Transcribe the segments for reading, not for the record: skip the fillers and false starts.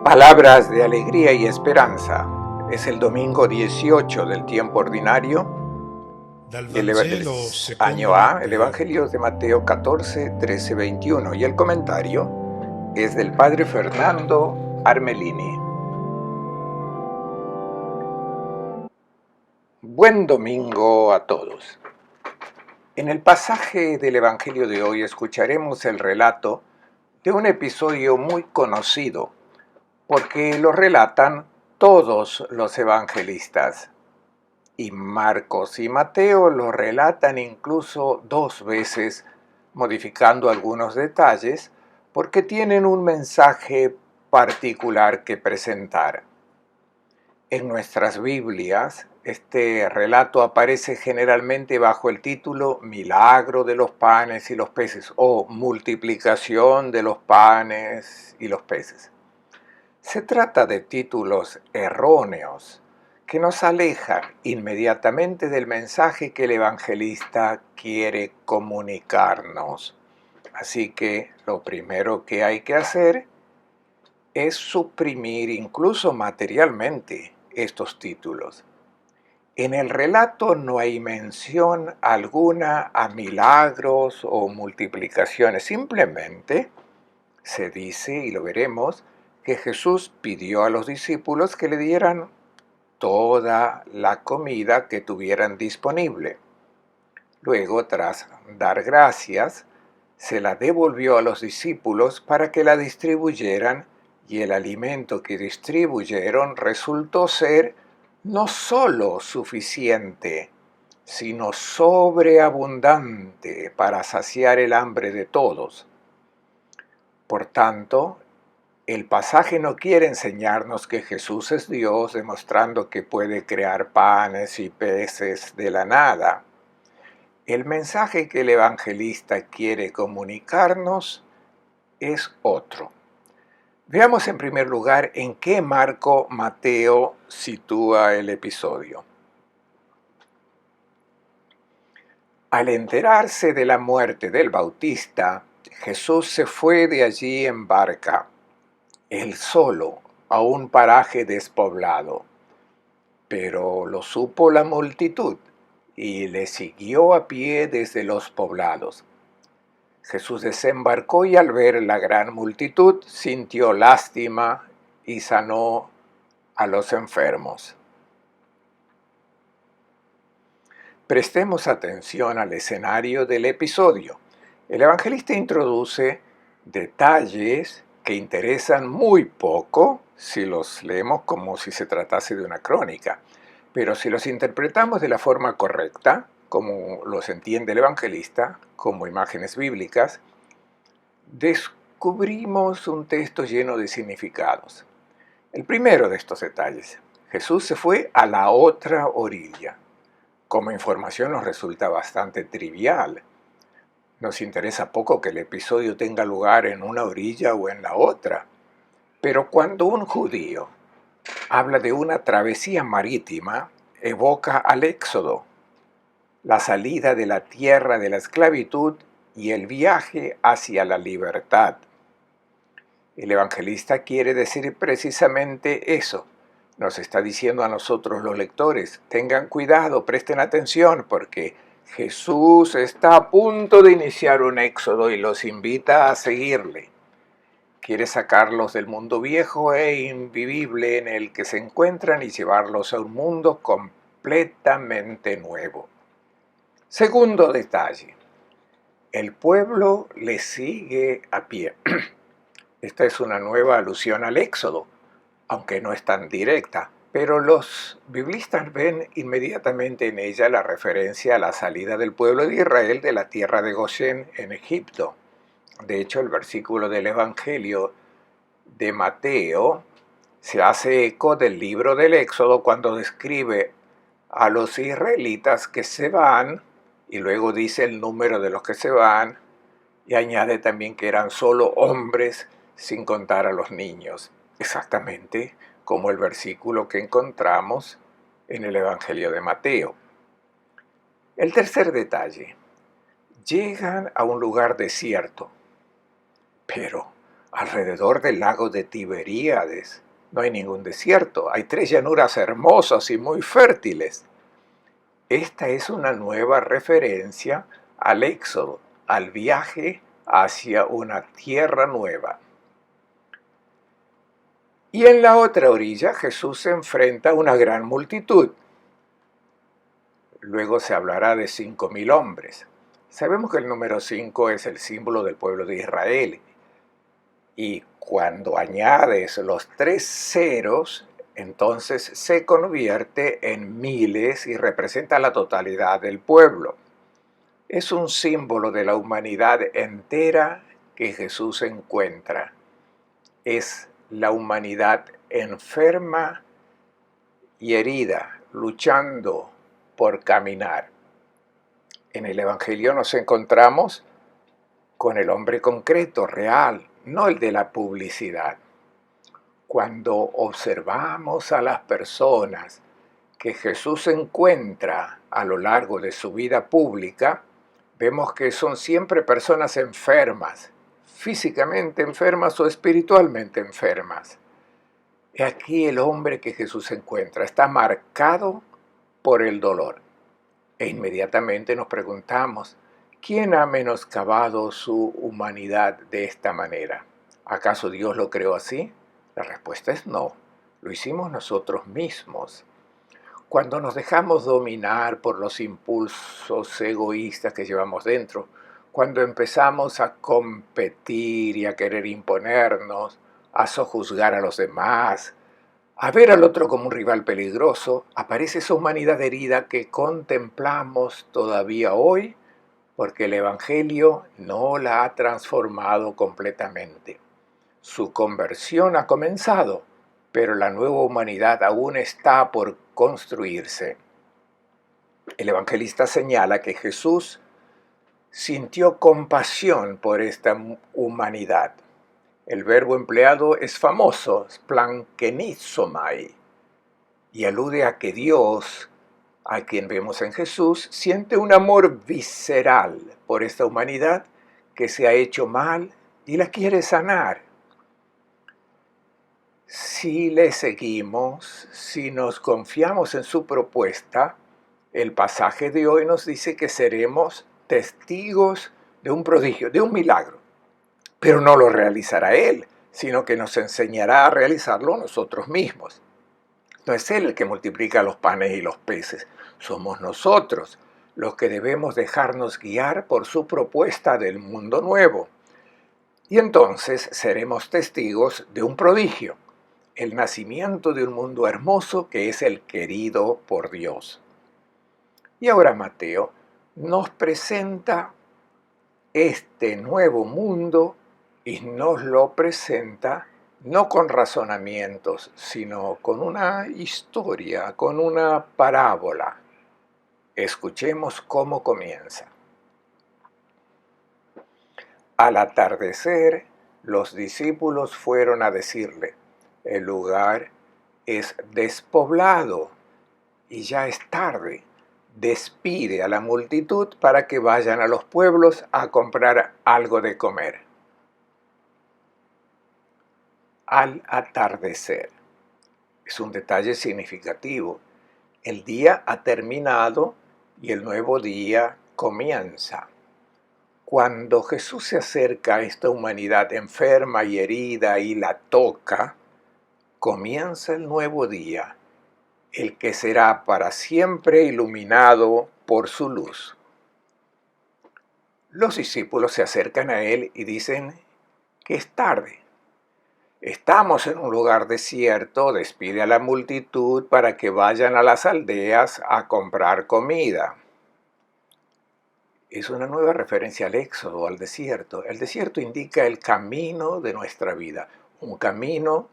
Palabras de alegría y esperanza. Es el domingo 18 del tiempo ordinario Dal del Vangelo secondo año A, el Matteo. Evangelio es de Mateo 14, 13, 21 y el comentario es del Padre Fernando Armelini. Buen domingo a todos. En el pasaje del Evangelio de hoy escucharemos el relato de un episodio muy conocido, porque lo relatan todos los evangelistas. Y Marcos y Mateo lo relatan incluso dos veces, modificando algunos detalles, porque tienen un mensaje particular que presentar. En nuestras Biblias, este relato aparece generalmente bajo el título Milagro de los panes y los peces o Multiplicación de los panes y los peces. Se trata de títulos erróneos que nos alejan inmediatamente del mensaje que el evangelista quiere comunicarnos. Así que lo primero que hay que hacer es suprimir incluso materialmente estos títulos. En el relato no hay mención alguna a milagros o multiplicaciones, simplemente se dice, y lo veremos, que Jesús pidió a los discípulos que le dieran toda la comida que tuvieran disponible. Luego, tras dar gracias, se la devolvió a los discípulos para que la distribuyeran, y el alimento que distribuyeron resultó ser no solo suficiente, sino sobreabundante para saciar el hambre de todos. Por tanto, el pasaje no quiere enseñarnos que Jesús es Dios, demostrando que puede crear panes y peces de la nada. El mensaje que el evangelista quiere comunicarnos es otro. Veamos en primer lugar en qué marco Mateo sitúa el episodio. Al enterarse de la muerte del Bautista, Jesús se fue de allí en barca, él solo, a un paraje despoblado. Pero lo supo la multitud y le siguió a pie desde los poblados. Jesús desembarcó y al ver la gran multitud sintió lástima y sanó a los enfermos. Prestemos atención al escenario del episodio. El evangelista introduce detalles que interesan muy poco si los leemos como si se tratase de una crónica, pero si los interpretamos de la forma correcta, como los entiende el evangelista, como imágenes bíblicas, descubrimos un texto lleno de significados. El primero de estos detalles: Jesús se fue a la otra orilla. Como información nos resulta bastante trivial. Nos interesa poco que el episodio tenga lugar en una orilla o en la otra. Pero cuando un judío habla de una travesía marítima, evoca al Éxodo, la salida de la tierra de la esclavitud y el viaje hacia la libertad. El evangelista quiere decir precisamente eso. Nos está diciendo a nosotros los lectores: tengan cuidado, presten atención, porque Jesús está a punto de iniciar un éxodo y los invita a seguirle. Quiere sacarlos del mundo viejo e invivible en el que se encuentran y llevarlos a un mundo completamente nuevo. Segundo detalle: el pueblo le sigue a pie. Esta es una nueva alusión al Éxodo, aunque no es tan directa, pero los biblistas ven inmediatamente en ella la referencia a la salida del pueblo de Israel de la tierra de Gosén en Egipto. De hecho, el versículo del Evangelio de Mateo se hace eco del libro del Éxodo cuando describe a los israelitas que se van, y luego dice el número de los que se van, y añade también que eran solo hombres, sin contar a los niños, exactamente como el versículo que encontramos en el Evangelio de Mateo. El tercer detalle: llegan a un lugar desierto, pero Alrededor del lago de Tiberíades no hay ningún desierto, hay 3 llanuras hermosas y muy fértiles. Esta es una nueva referencia al éxodo, al viaje hacia una tierra nueva. Y en la otra orilla Jesús se enfrenta a una gran multitud. Luego se hablará de 5.000 hombres. Sabemos que el número 5 es el símbolo del pueblo de Israel. Y cuando añades los 3 ceros, entonces se convierte en miles y representa la totalidad del pueblo. Es un símbolo de la humanidad entera que Jesús encuentra. Es la humanidad enferma y herida, luchando por caminar. En el Evangelio nos encontramos con el hombre concreto, real, no el de la publicidad. Cuando observamos a las personas que Jesús encuentra a lo largo de su vida pública, vemos que son siempre personas enfermas, físicamente enfermas o espiritualmente enfermas. Y aquí el hombre que Jesús encuentra está marcado por el dolor. E inmediatamente nos preguntamos, ¿quién ha menoscabado su humanidad de esta manera? ¿Acaso Dios lo creó así? La respuesta es no, lo hicimos nosotros mismos. Cuando nos dejamos dominar por los impulsos egoístas que llevamos dentro, cuando empezamos a competir y a querer imponernos, a sojuzgar a los demás, a ver al otro como un rival peligroso, aparece esa humanidad herida que contemplamos todavía hoy porque el Evangelio no la ha transformado completamente. Su conversión ha comenzado, pero la nueva humanidad aún está por construirse. El evangelista señala que Jesús sintió compasión por esta humanidad. El verbo empleado es famoso, splankenizomai, y alude a que Dios, a quien vemos en Jesús, siente un amor visceral por esta humanidad que se ha hecho mal y la quiere sanar. Si le seguimos, si nos confiamos en su propuesta, el pasaje de hoy nos dice que seremos testigos de un prodigio, de un milagro. Pero no lo realizará Él, sino que nos enseñará a realizarlo nosotros mismos. No es Él el que multiplica los panes y los peces, somos nosotros los que debemos dejarnos guiar por su propuesta del mundo nuevo. Y entonces seremos testigos de un prodigio, el nacimiento de un mundo hermoso que es el querido por Dios. Y ahora Mateo nos presenta este nuevo mundo y nos lo presenta no con razonamientos, sino con una historia, con una parábola. Escuchemos cómo comienza. Al atardecer, los discípulos fueron a decirle: el lugar es despoblado y ya es tarde. Despide a la multitud para que vayan a los pueblos a comprar algo de comer. Al atardecer. Es un detalle significativo. El día ha terminado y el nuevo día comienza. Cuando Jesús se acerca a esta humanidad enferma y herida y la toca, comienza el nuevo día, el que será para siempre iluminado por su luz. Los discípulos se acercan a él y dicen que es tarde. Estamos en un lugar desierto, despide a la multitud para que vayan a las aldeas a comprar comida. Es una nueva referencia al éxodo, al desierto. El desierto indica el camino de nuestra vida, un camino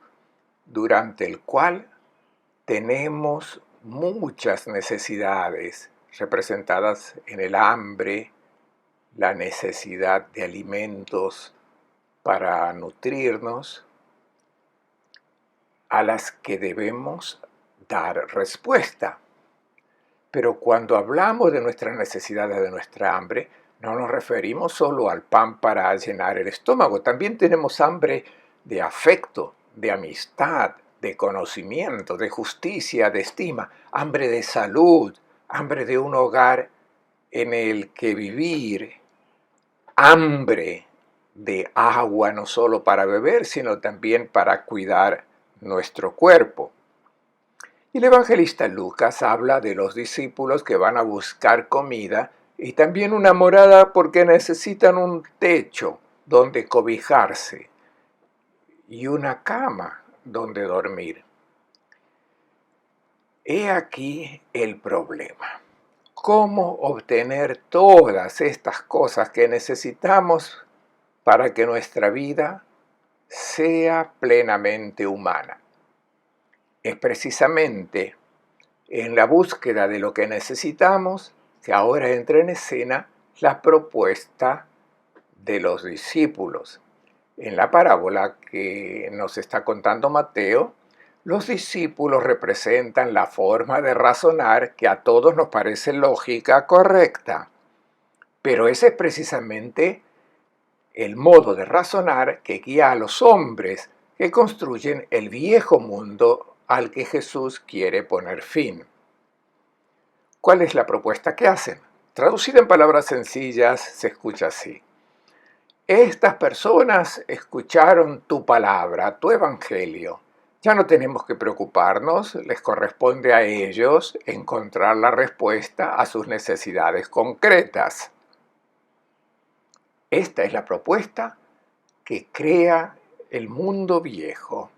durante el cual tenemos muchas necesidades representadas en el hambre, la necesidad de alimentos para nutrirnos, a las que debemos dar respuesta. Pero cuando hablamos de nuestras necesidades, de nuestra hambre, no nos referimos solo al pan para llenar el estómago, también tenemos hambre de afecto, de amistad, de conocimiento, de justicia, de estima, hambre de salud, hambre de un hogar en el que vivir, hambre de agua no solo para beber, sino también para cuidar nuestro cuerpo. Y el evangelista Lucas habla de los discípulos que van a buscar comida y también una morada porque necesitan un techo donde cobijarse y una cama donde dormir. He aquí el problema. ¿Cómo obtener todas estas cosas que necesitamos para que nuestra vida sea plenamente humana? Es precisamente en la búsqueda de lo que necesitamos que ahora entra en escena la propuesta de los discípulos. En la parábola que nos está contando Mateo, los discípulos representan la forma de razonar que a todos nos parece lógica, correcta. Pero ese es precisamente el modo de razonar que guía a los hombres que construyen el viejo mundo al que Jesús quiere poner fin. ¿Cuál es la propuesta que hacen? Traducida en palabras sencillas, se escucha así. Estas personas escucharon tu palabra, tu evangelio. Ya no tenemos que preocuparnos, les corresponde a ellos encontrar la respuesta a sus necesidades concretas. Esta es la propuesta que crea el mundo viejo.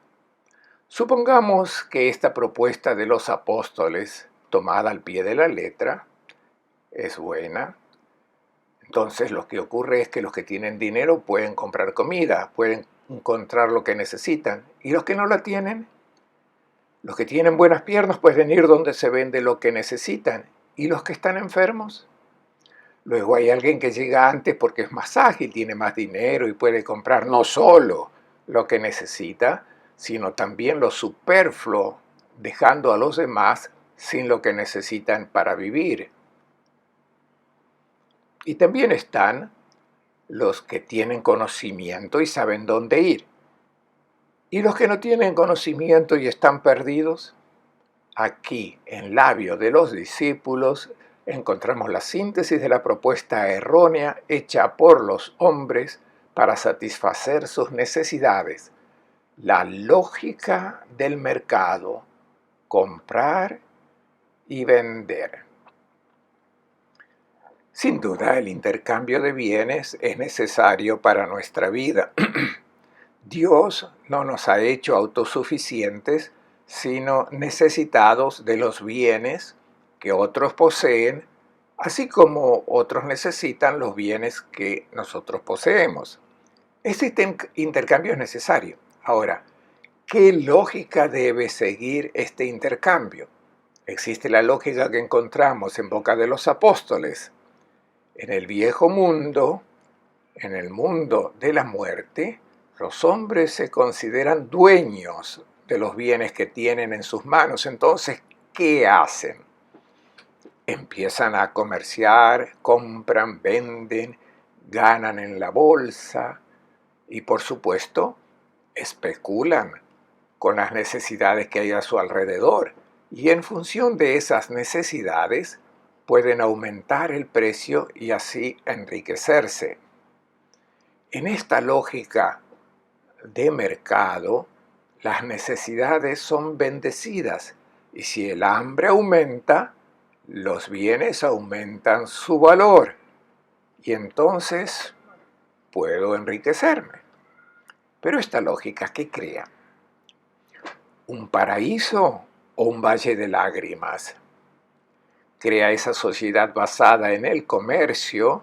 Supongamos que esta propuesta de los apóstoles, tomada al pie de la letra, es buena. Entonces lo que ocurre es que los que tienen dinero pueden comprar comida, pueden encontrar lo que necesitan. ¿Y los que no la tienen? Los que tienen buenas piernas pueden ir donde se vende lo que necesitan. ¿Y los que están enfermos? Luego hay alguien que llega antes porque es más ágil, tiene más dinero y puede comprar no solo lo que necesita, sino también lo superfluo, dejando a los demás sin lo que necesitan para vivir. Y también están los que tienen conocimiento y saben dónde ir. ¿Y los que no tienen conocimiento y están perdidos? Aquí, en labio de los discípulos, encontramos la síntesis de la propuesta errónea hecha por los hombres para satisfacer sus necesidades. La lógica del mercado, comprar y vender. Sin duda, el intercambio de bienes es necesario para nuestra vida. Dios no nos ha hecho autosuficientes, sino necesitados de los bienes que otros poseen, así como otros necesitan los bienes que nosotros poseemos. Este intercambio es necesario. Ahora, ¿qué lógica debe seguir este intercambio? Existe la lógica que encontramos en boca de los apóstoles. En el viejo mundo, en el mundo de la muerte, los hombres se consideran dueños de los bienes que tienen en sus manos. Entonces, ¿qué hacen? Empiezan a comerciar, compran, venden, ganan en la bolsa y, por supuesto, especulan con las necesidades que hay a su alrededor. Y en función de esas necesidades, pueden aumentar el precio y así enriquecerse. En esta lógica de mercado, las necesidades son bendecidas y si el hambre aumenta, los bienes aumentan su valor y entonces puedo enriquecerme. Pero esta lógica, ¿qué crea? ¿Un paraíso o un valle de lágrimas? Crea esa sociedad basada en el comercio,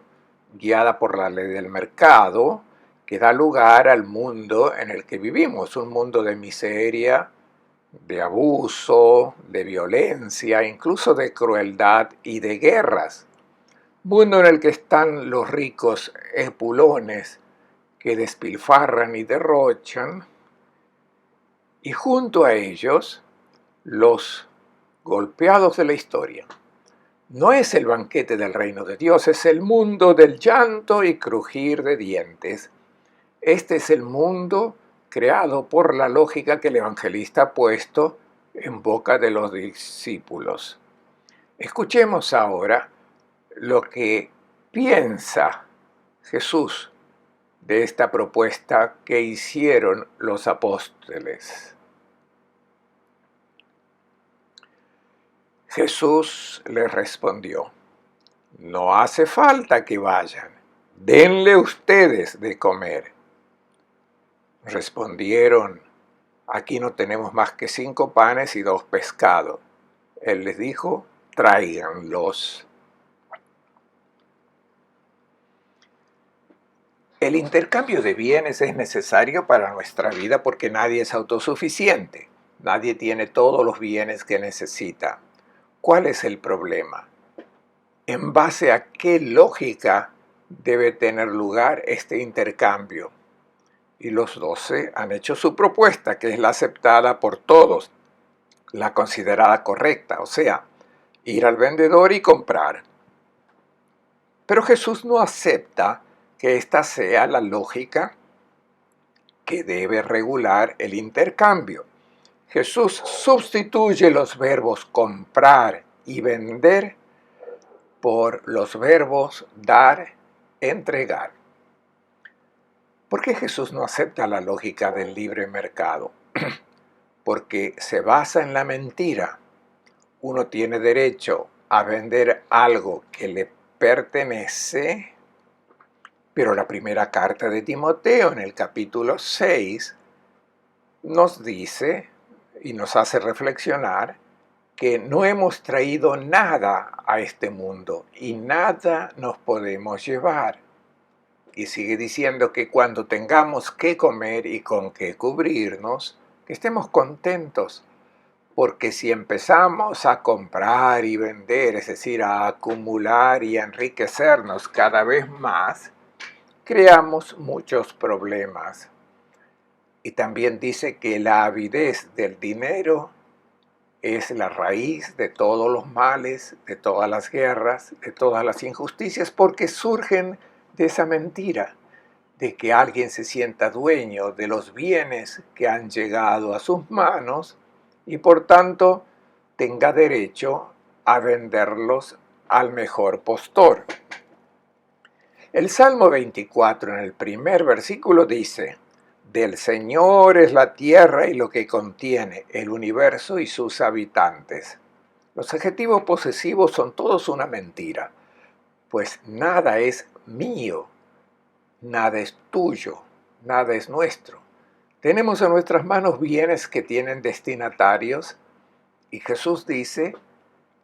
guiada por la ley del mercado, que da lugar al mundo en el que vivimos, un mundo de miseria, de abuso, de violencia, incluso de crueldad y de guerras. Mundo en el que están los ricos epulones que despilfarran y derrochan, y junto a ellos los golpeados de la historia. No es el banquete del reino de Dios, es el mundo del llanto y crujir de dientes. Este es el mundo creado por la lógica que el evangelista ha puesto en boca de los discípulos. Escuchemos ahora lo que piensa Jesús de esta propuesta que hicieron los apóstoles. Jesús les respondió: no hace falta que vayan, denle ustedes de comer. Respondieron: aquí no tenemos más que 5 panes y 2 pescados. Él les dijo: tráiganlos. El intercambio de bienes es necesario para nuestra vida porque nadie es autosuficiente. Nadie tiene todos los bienes que necesita. ¿Cuál es el problema? ¿En base a qué lógica debe tener lugar este intercambio? Y los 12 han hecho su propuesta, que es la aceptada por todos, la considerada correcta, o sea, ir al vendedor y comprar. Pero Jesús no acepta que esta sea la lógica que debe regular el intercambio. Jesús sustituye los verbos comprar y vender por los verbos dar, entregar. ¿Por qué Jesús no acepta la lógica del libre mercado? Porque se basa en la mentira. Uno tiene derecho a vender algo que le pertenece, pero la primera carta de Timoteo en el capítulo 6 nos dice y nos hace reflexionar que no hemos traído nada a este mundo y nada nos podemos llevar. Y sigue diciendo que cuando tengamos que comer y con qué cubrirnos, que estemos contentos, porque si empezamos a comprar y vender, es decir, a acumular y a enriquecernos cada vez más, creamos muchos problemas. Y también dice que la avidez del dinero es la raíz de todos los males, de todas las guerras, de todas las injusticias, porque surgen de esa mentira, de que alguien se sienta dueño de los bienes que han llegado a sus manos y por tanto tenga derecho a venderlos al mejor postor. El Salmo 24 en el primer versículo dice: del Señor es la tierra y lo que contiene, el universo y sus habitantes. Los adjetivos posesivos son todos una mentira, pues nada es mío, nada es tuyo, nada es nuestro. Tenemos en nuestras manos bienes que tienen destinatarios y Jesús dice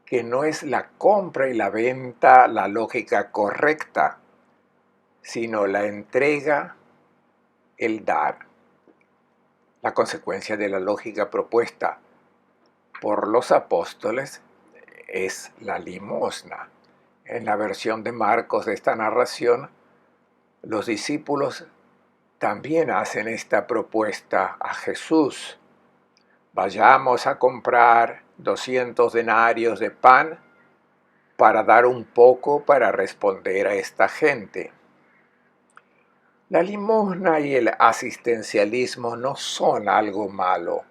que no es la compra y la venta la lógica correcta, sino la entrega, el dar. La consecuencia de la lógica propuesta por los apóstoles es la limosna. En la versión de Marcos de esta narración, los discípulos también hacen esta propuesta a Jesús: vayamos a comprar 200 denarios de pan para dar un poco para responder a esta gente. La limosna y el asistencialismo no son algo malo,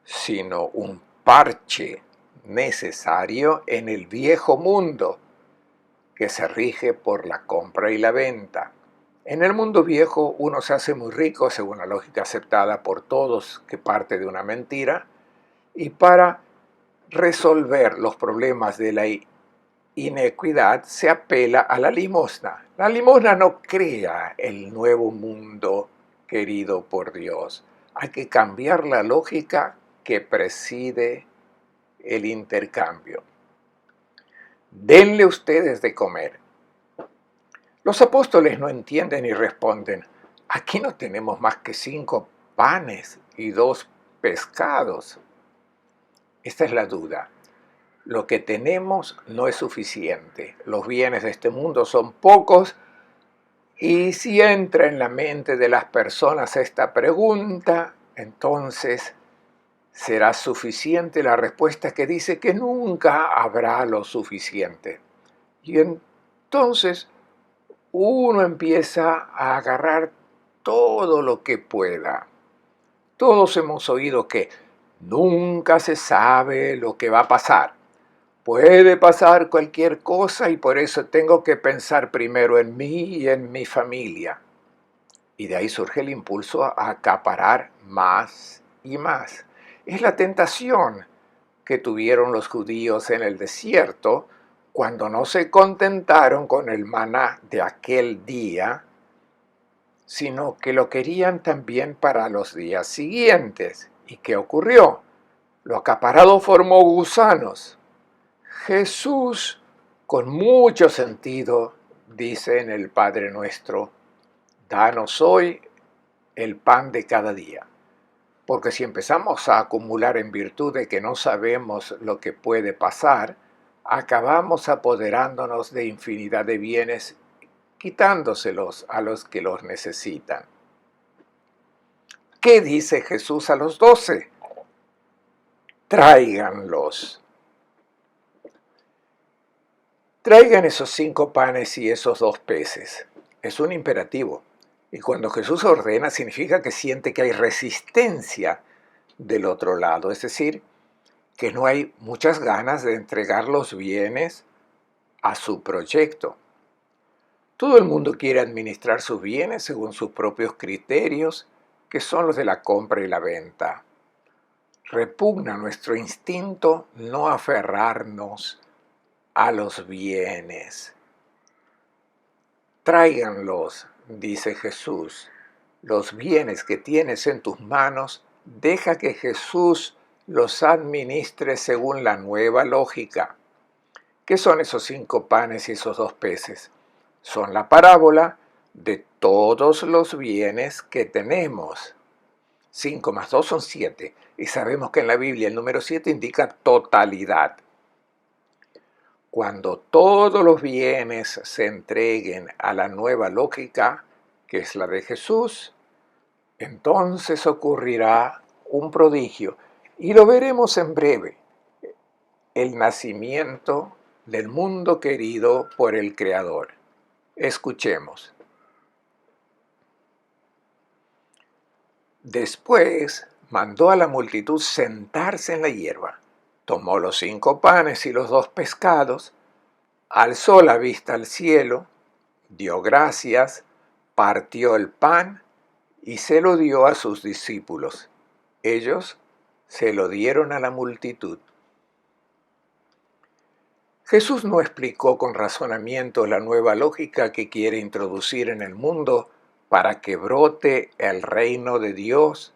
sino un parche necesario en el viejo mundo que se rige por la compra y la venta. En el mundo viejo uno se hace muy rico según la lógica aceptada por todos, que parte de una mentira, y para resolver los problemas de la inequidad se apela a la limosna. La limosna no crea el nuevo mundo querido por Dios. Hay que cambiar la lógica que preside el intercambio. Denle ustedes de comer. Los apóstoles no entienden y responden: aquí no tenemos más que 5 panes y 2 pescados. Esta es la duda. Lo que tenemos no es suficiente. Los bienes de este mundo son pocos y si entra en la mente de las personas esta pregunta, entonces ¿Será suficiente? La respuesta que dice que nunca habrá lo suficiente. Y entonces uno empieza a agarrar todo lo que pueda. Todos hemos oído que nunca se sabe lo que va a pasar. Puede pasar cualquier cosa y por eso tengo que pensar primero en mí y en mi familia. Y de ahí surge el impulso a acaparar más y más. Es la tentación que tuvieron los judíos en el desierto cuando no se contentaron con el maná de aquel día, sino que lo querían también para los días siguientes. ¿Y qué ocurrió? Lo acaparado formó gusanos. Jesús, con mucho sentido, dice en el Padre Nuestro, danos hoy el pan de cada día. Porque si empezamos a acumular en virtud de que no sabemos lo que puede pasar, acabamos apoderándonos de infinidad de bienes, quitándoselos a los que los necesitan. ¿Qué dice Jesús a los 12? Tráiganlos. Traigan esos 5 panes y esos 2 peces. Es un imperativo. Y cuando Jesús ordena, significa que siente que hay resistencia del otro lado. Es decir, que no hay muchas ganas de entregar los bienes a su proyecto. Todo el mundo quiere administrar sus bienes según sus propios criterios, que son los de la compra y la venta. Repugna nuestro instinto no aferrarnos a los bienes. Tráiganlos, dice Jesús, los bienes que tienes en tus manos, deja que Jesús los administre según la nueva lógica. ¿Qué son esos 5 panes y esos 2 peces? Son la parábola de todos los bienes que tenemos. 5 más 2 son 7, y sabemos que en la Biblia el número 7 indica totalidad. Cuando todos los bienes se entreguen a la nueva lógica, que es la de Jesús, entonces ocurrirá un prodigio, y lo veremos en breve, el nacimiento del mundo querido por el Creador. Escuchemos. Después mandó a la multitud sentarse en la hierba. Tomó los 5 panes y los 2 pescados, alzó la vista al cielo, dio gracias, partió el pan y se lo dio a sus discípulos. Ellos se lo dieron a la multitud. Jesús no explicó con razonamiento la nueva lógica que quiere introducir en el mundo para que brote el reino de Dios,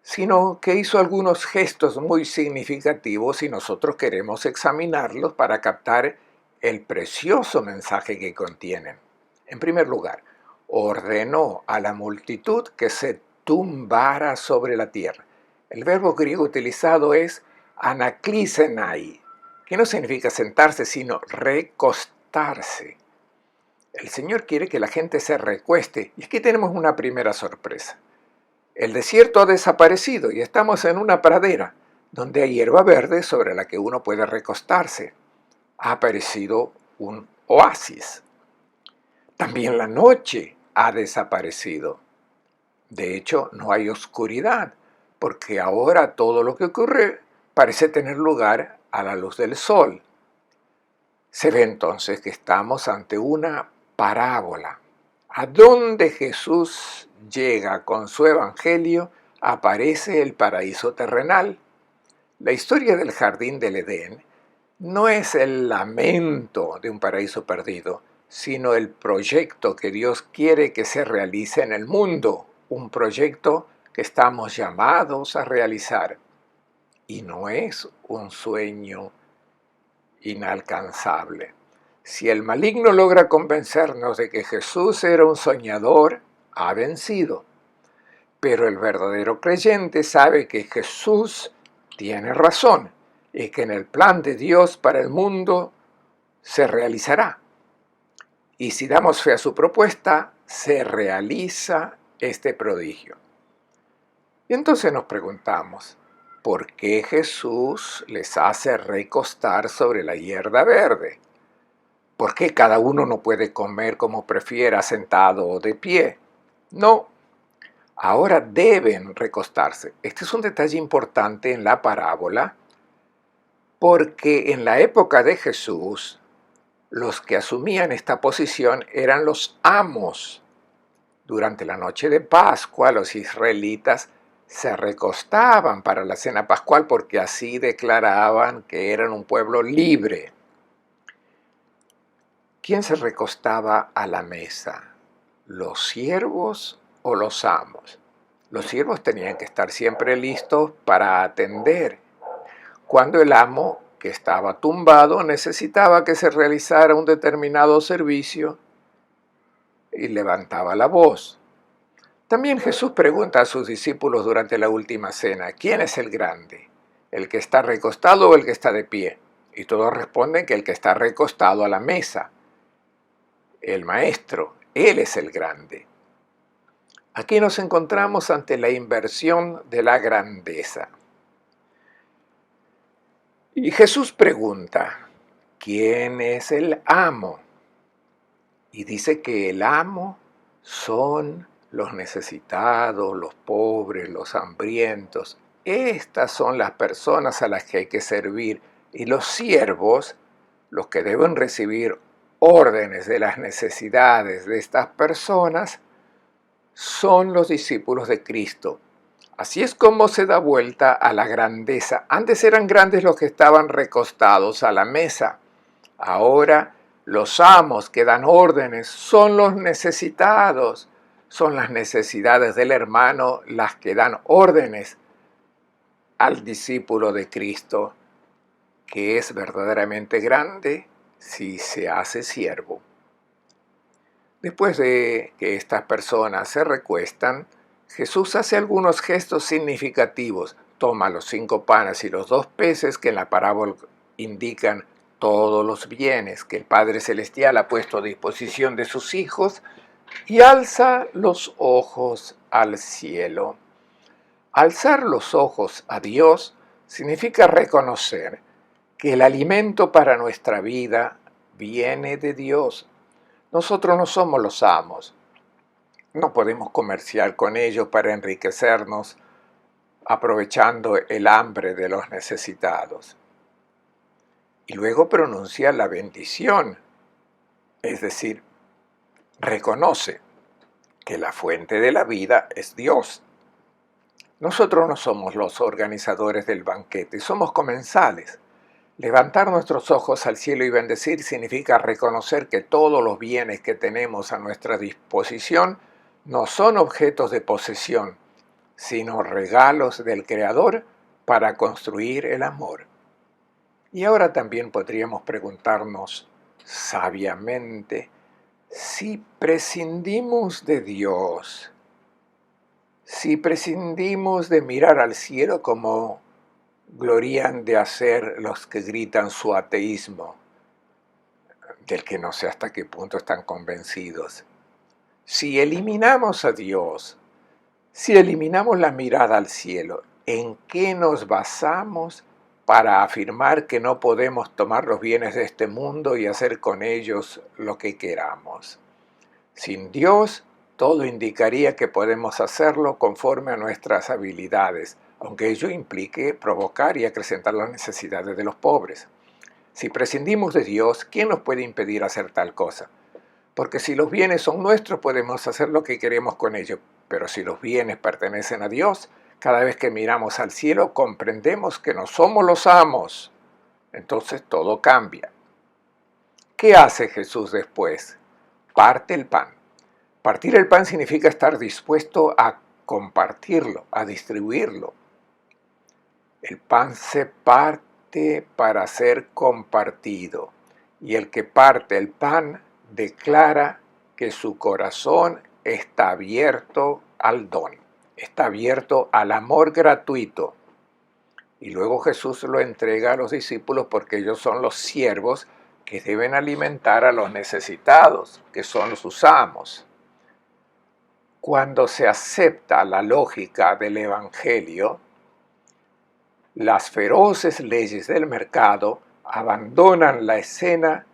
sino que hizo algunos gestos muy significativos y nosotros queremos examinarlos para captar el precioso mensaje que contienen. En primer lugar, ordenó a la multitud que se tumbara sobre la tierra. El verbo griego utilizado es anaklisenai, que no significa sentarse, sino recostarse. El Señor quiere que la gente se recueste, y aquí tenemos una primera sorpresa. El desierto ha desaparecido y estamos en una pradera, donde hay hierba verde sobre la que uno puede recostarse. Ha aparecido un oasis. También la noche ha desaparecido. De hecho, no hay oscuridad, porque ahora todo lo que ocurre parece tener lugar a la luz del sol. Se ve entonces que estamos ante una parábola. A donde Jesús llega con su evangelio, aparece el paraíso terrenal. La historia del jardín del Edén no es el lamento de un paraíso perdido, sino el proyecto que Dios quiere que se realice en el mundo, un proyecto que estamos llamados a realizar. Y no es un sueño inalcanzable. Si el maligno logra convencernos de que Jesús era un soñador, ha vencido. Pero el verdadero creyente sabe que Jesús tiene razón y que en el plan de Dios para el mundo se realizará. Y si damos fe a su propuesta, se realiza este prodigio. Y entonces nos preguntamos, por qué Jesús les hace recostar sobre la hierba verde. ¿Por qué cada uno no puede comer como prefiera, sentado o de pie? No, ahora deben recostarse. Este es un detalle importante en la parábola, porque en la época de Jesús, los que asumían esta posición eran los amos. Durante la noche de Pascua, los israelitas se recostaban para la cena pascual porque así declaraban que eran un pueblo libre. ¿Quién se recostaba a la mesa? ¿Los siervos o los amos? Los siervos tenían que estar siempre listos para atender. Cuando el amo, que estaba tumbado, necesitaba que se realizara un determinado servicio y levantaba la voz. También Jesús pregunta a sus discípulos durante la última cena, ¿quién es el grande? ¿El que está recostado o el que está de pie? Y todos responden que el que está recostado a la mesa. El maestro, él es el grande. Aquí nos encontramos ante la inversión de la grandeza. Y Jesús pregunta, ¿quién es el amo? Y dice que el amo son los necesitados, los pobres, los hambrientos. Estas son las personas a las que hay que servir. Y los siervos, los que deben recibir órdenes de las necesidades de estas personas, son los discípulos de Cristo. Así es como se da vuelta a la grandeza. Antes eran grandes los que estaban recostados a la mesa. Ahora los amos que dan órdenes son los necesitados. Son las necesidades del hermano las que dan órdenes al discípulo de Cristo, que es verdaderamente grande si se hace siervo. Después de que estas personas se recuestan, Jesús hace algunos gestos significativos. Toma los 5 panes y los 2 peces que en la parábola indican todos los bienes que el Padre Celestial ha puesto a disposición de sus hijos y alza los ojos al cielo. Alzar los ojos a Dios significa reconocer que el alimento para nuestra vida viene de Dios. Nosotros no somos los amos. No podemos comerciar con ellos para enriquecernos aprovechando el hambre de los necesitados. Y luego pronuncia la bendición, es decir, reconoce que la fuente de la vida es Dios. Nosotros no somos los organizadores del banquete, somos comensales. Levantar nuestros ojos al cielo y bendecir significa reconocer que todos los bienes que tenemos a nuestra disposición no son objetos de posesión, sino regalos del Creador para construir el amor. Y ahora también podríamos preguntarnos sabiamente, si prescindimos de Dios, si prescindimos de mirar al cielo como glorían de hacer los que gritan su ateísmo, del que no sé hasta qué punto están convencidos, si eliminamos a Dios, si eliminamos la mirada al cielo, ¿en qué nos basamos para afirmar que no podemos tomar los bienes de este mundo y hacer con ellos lo que queramos? Sin Dios, todo indicaría que podemos hacerlo conforme a nuestras habilidades, aunque ello implique provocar y acrecentar las necesidades de los pobres. Si prescindimos de Dios, ¿quién nos puede impedir hacer tal cosa? Porque si los bienes son nuestros, podemos hacer lo que queremos con ellos. Pero si los bienes pertenecen a Dios, cada vez que miramos al cielo comprendemos que no somos los amos. Entonces todo cambia. ¿Qué hace Jesús después? Parte el pan. Partir el pan significa estar dispuesto a compartirlo, a distribuirlo. El pan se parte para ser compartido. Y el que parte el pan declara que su corazón está abierto al don, está abierto al amor gratuito. Y luego Jesús lo entrega a los discípulos porque ellos son los siervos que deben alimentar a los necesitados, que son sus amos. Cuando se acepta la lógica del Evangelio, Las feroces leyes del mercado abandonan la escena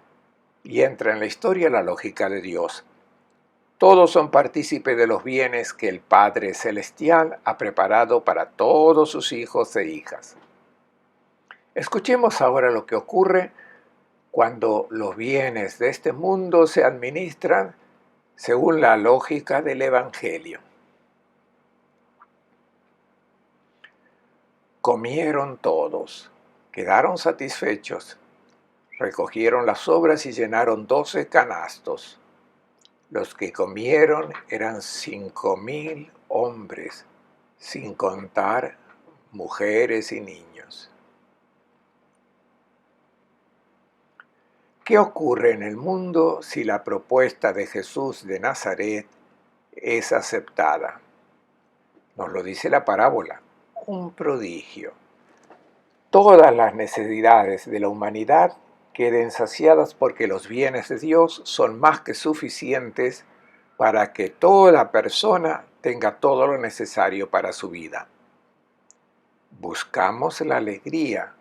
y entra en la historia la lógica de Dios. Todos son partícipes de los bienes que el Padre Celestial ha preparado para todos sus hijos e hijas. Escuchemos ahora lo que ocurre cuando los bienes de este mundo se administran según la lógica del Evangelio. Comieron todos, quedaron satisfechos, recogieron las sobras y llenaron 12 canastos. Los que comieron eran 5.000 hombres, sin contar mujeres y niños. ¿Qué ocurre en el mundo si la propuesta de Jesús de Nazaret es aceptada? Nos lo dice la parábola, un prodigio. Todas las necesidades de la humanidad queden saciadas porque los bienes de Dios son más que suficientes para que toda persona tenga todo lo necesario para su vida. Buscamos la alegría.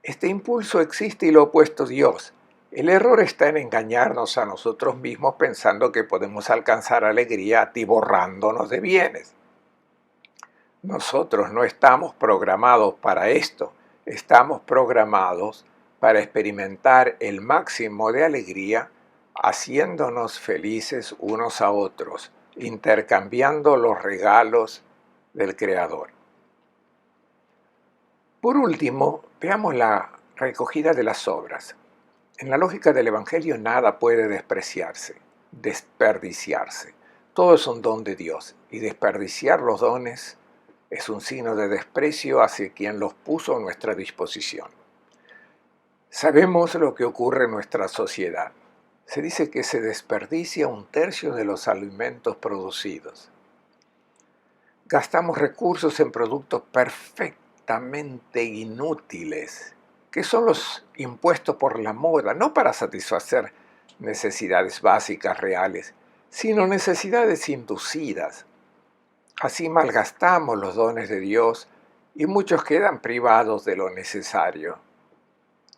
Este impulso existe y lo ha opuesto Dios. El error está en engañarnos a nosotros mismos pensando que podemos alcanzar alegría atiborrándonos de bienes. Nosotros no estamos programados para esto, estamos programados para experimentar el máximo de alegría haciéndonos felices unos a otros, intercambiando los regalos del Creador. Por último, veamos la recogida de las obras. En la lógica del Evangelio nada puede desperdiciarse. Todo es un don de Dios y desperdiciar los dones es un signo de desprecio hacia quien los puso a nuestra disposición. Sabemos lo que ocurre en nuestra sociedad. Se dice que se desperdicia 1/3 de los alimentos producidos. Gastamos recursos en productos perfectamente inútiles, que son los impuestos por la moda, no para satisfacer necesidades básicas reales, sino necesidades inducidas. Así malgastamos los dones de Dios y muchos quedan privados de lo necesario.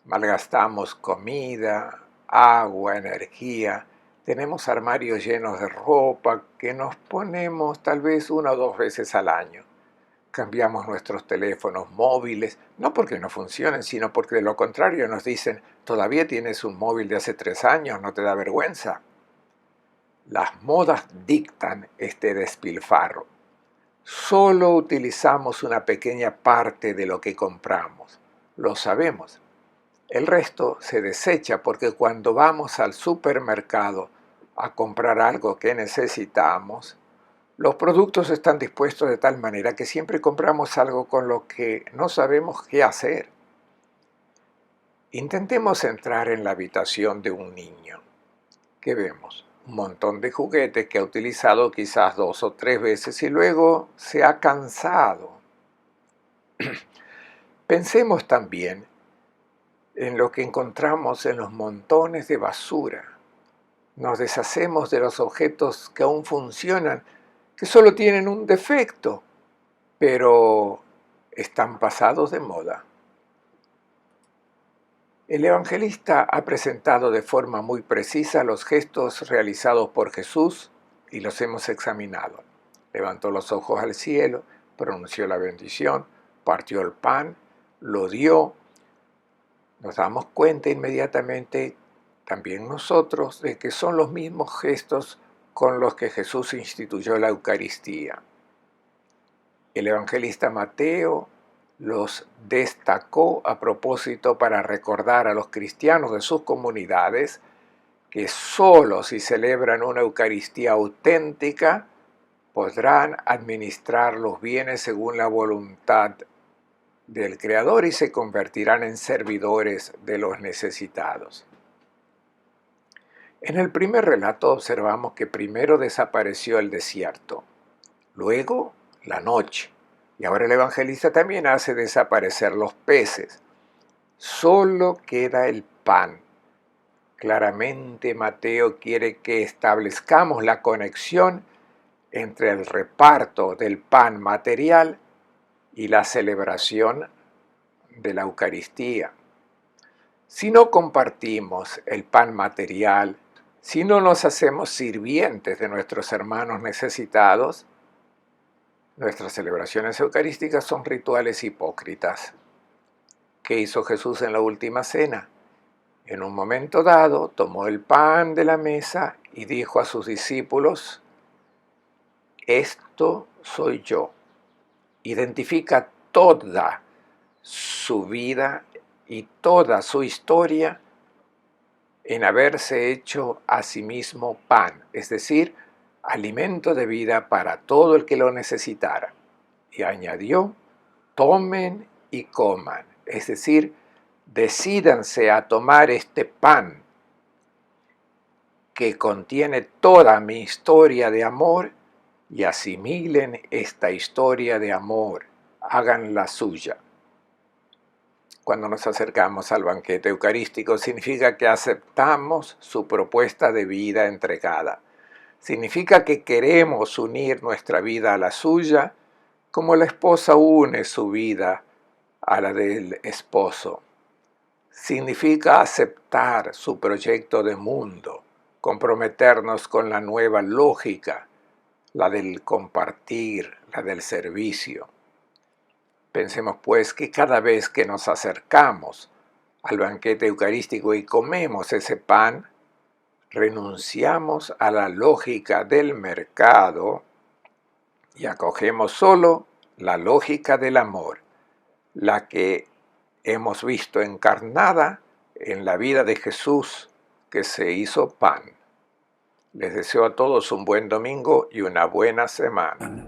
Malgastamos comida, agua, energía. Tenemos armarios llenos de ropa que nos ponemos tal vez 1 o 2 veces al año. Cambiamos nuestros teléfonos móviles, no porque no funcionen, sino porque de lo contrario nos dicen, todavía tienes un móvil de hace 3 años, ¿no te da vergüenza? Las modas dictan este despilfarro. Solo utilizamos una pequeña parte de lo que compramos. Lo sabemos. El resto se desecha porque cuando vamos al supermercado a comprar algo que necesitamos, los productos están dispuestos de tal manera que siempre compramos algo con lo que no sabemos qué hacer. Intentemos entrar en la habitación de un niño. ¿Qué vemos? Un montón de juguetes que ha utilizado quizás 2 o 3 veces y luego se ha cansado. Pensemos también en lo que encontramos en los montones de basura. Nos deshacemos de los objetos que aún funcionan, que solo tienen un defecto, pero están pasados de moda. El evangelista ha presentado de forma muy precisa los gestos realizados por Jesús y los hemos examinado. Levantó los ojos al cielo, pronunció la bendición, partió el pan, lo dio. Nos damos cuenta inmediatamente, también nosotros, de que son los mismos gestos con los que Jesús instituyó la Eucaristía. El evangelista Mateo los destacó a propósito para recordar a los cristianos de sus comunidades que solo si celebran una Eucaristía auténtica podrán administrar los bienes según la voluntad del Creador y se convertirán en servidores de los necesitados. En el primer relato observamos que primero desapareció el desierto, luego la noche, y ahora el evangelista también hace desaparecer los peces. Solo queda el pan. Claramente Mateo quiere que establezcamos la conexión entre el reparto del pan material y la celebración de la Eucaristía. Si no compartimos el pan material, si no nos hacemos sirvientes de nuestros hermanos necesitados, nuestras celebraciones eucarísticas son rituales hipócritas. ¿Qué hizo Jesús en la última cena? En un momento dado, tomó el pan de la mesa y dijo a sus discípulos: esto soy yo. Identifica toda su vida y toda su historia en haberse hecho a sí mismo pan, es decir, alimento de vida para todo el que lo necesitara. Y añadió: tomen y coman, es decir, decídanse a tomar este pan que contiene toda mi historia de amor y asimilen esta historia de amor, háganla suya. Cuando nos acercamos al banquete eucarístico, significa que aceptamos su propuesta de vida entregada. Significa que queremos unir nuestra vida a la suya, como la esposa une su vida a la del esposo. Significa aceptar su proyecto de mundo, comprometernos con la nueva lógica, la del compartir, la del servicio. Pensemos pues que cada vez que nos acercamos al banquete eucarístico y comemos ese pan, renunciamos a la lógica del mercado y acogemos solo la lógica del amor, la que hemos visto encarnada en la vida de Jesús, que se hizo pan. Les deseo a todos un buen domingo y una buena semana.